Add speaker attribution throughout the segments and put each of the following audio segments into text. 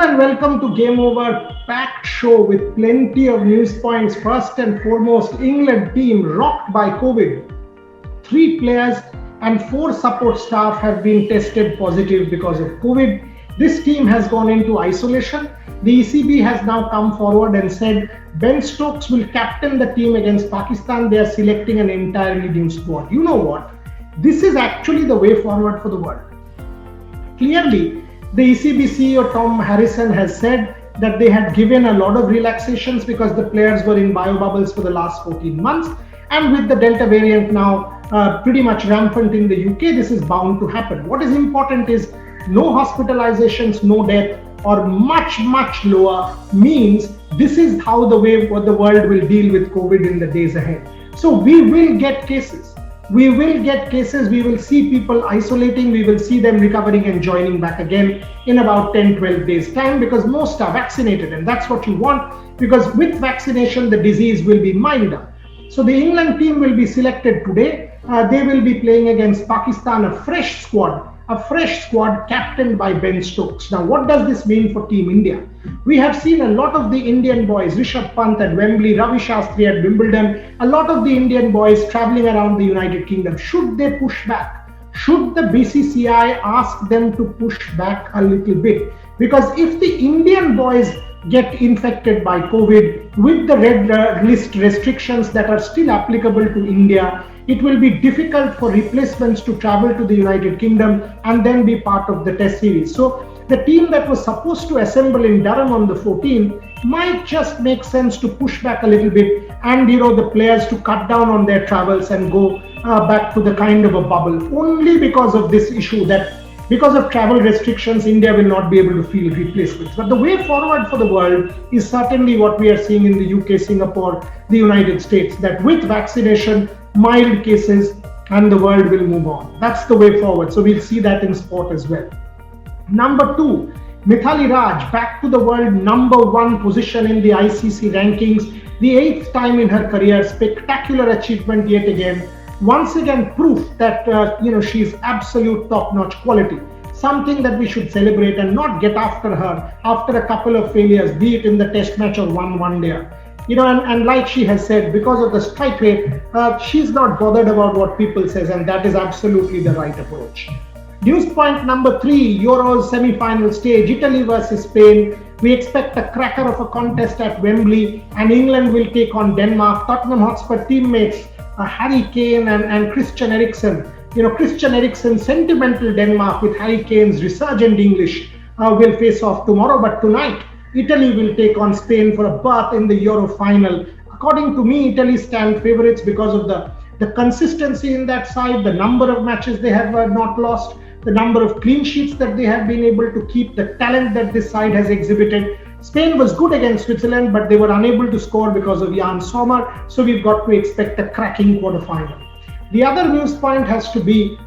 Speaker 1: and welcome to Game Over, packed show with plenty of news points. First and foremost, England team rocked by COVID. 3 players and 4 support staff have been tested positive because of COVID. This team has gone into isolation. The ECB has now come forward and said Ben Stokes will captain the team against Pakistan. They are selecting an entirely new squad. You know what? This is actually the way forward for the world. Clearly, the ECB CEO Tom Harrison has said that they had given a lot of relaxations because the players were in bio bubbles for the last 14 months. And with the Delta variant now pretty much rampant in the UK, this is bound to happen. What is important is no hospitalizations, no death, or much lower means this is how the world will deal with COVID in the days ahead. So we will get cases. We will see people isolating, we will see them recovering and joining back again in about 10-12 days time because most are vaccinated, and that's what you want because with vaccination the disease will be milder. So the England team will be selected today. They will be playing against Pakistan, a fresh squad captained by Ben Stokes. Now, what does this mean for Team India? We have seen a lot of the Indian boys, Rishabh Pant at Wembley, Ravi Shastri at Wimbledon, a lot of the Indian boys traveling around the United Kingdom. Should they push back? Should the BCCI ask them to push back a little bit? Because if the Indian boys get infected by COVID with the red list restrictions that are still applicable to India, it will be difficult for replacements to travel to the United Kingdom and then be part of the test series. So the team that was supposed to assemble in Durham on the 14th might just make sense to push back a little bit and the players to cut down on their travels and go back to the kind of a bubble, only because of this issue that because of travel restrictions, India will not be able to field replacements. But the way forward for the world is certainly what we are seeing in the UK, Singapore, the United States, that with vaccination, mild cases, and the world will move on. That's the way forward. So we'll see that in sport as well. Number 2, Mithali Raj back to the world #1 position in the ICC rankings, the 8th time in her career. Spectacular achievement yet again. Once again, proof that she's absolute top-notch quality. Something that we should celebrate and not get after her after a couple of failures, be it in the test match or one-day. And like she has said, because of the strike rate, she's not bothered about what people says, and that is absolutely the right approach. News point number 3, Euros semi-final stage, Italy versus Spain. We expect a cracker of a contest at Wembley, and England will take on Denmark. Tottenham Hotspur teammates Harry Kane and Christian Eriksen. Christian Eriksen, sentimental Denmark with Harry Kane's resurgent English will face off tomorrow, but tonight Italy will take on Spain for a berth in the Euro final. According to me, Italy stand favorites because of the consistency in that side, the number of matches they have not lost, the number of clean sheets that they have been able to keep, the talent that this side has exhibited. Spain was good against Switzerland, but they were unable to score because of Jan Sommer, so we've got to expect a cracking quarterfinal. The other news point has to be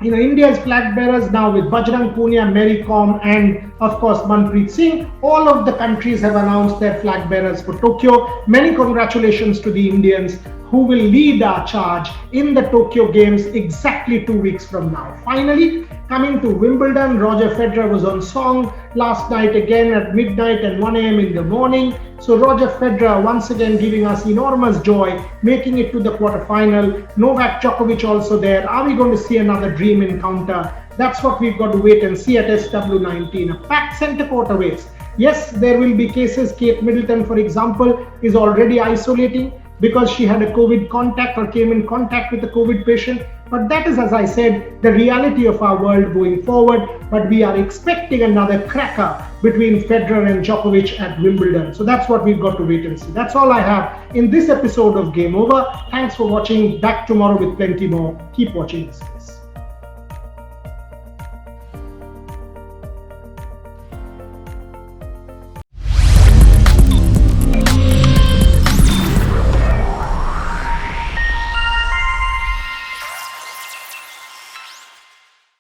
Speaker 1: India's flag bearers now with Bajrang Punia, Mary Kom, and of course Manpreet Singh. All of the countries have announced their flag bearers for Tokyo. Many congratulations to the Indians who will lead our charge in the Tokyo Games exactly 2 weeks from now. Finally, coming to Wimbledon, Roger Federer was on song last night again at midnight and 1 a.m. in the morning. So Roger Federer once again giving us enormous joy, making it to the quarterfinal. Novak Djokovic also there. Are we going to see another dream encounter? That's what we've got to wait and see at SW19. A packed centre court awaits. Yes, there will be cases. Kate Middleton, for example, is already isolating because she had a COVID contact or came in contact with a COVID patient. But that is, as I said, the reality of our world going forward. But we are expecting another cracker between Federer and Djokovic at Wimbledon. So that's what we've got to wait and see. That's all I have in this episode of Game Over. Thanks for watching. Back tomorrow with plenty more. Keep watching this.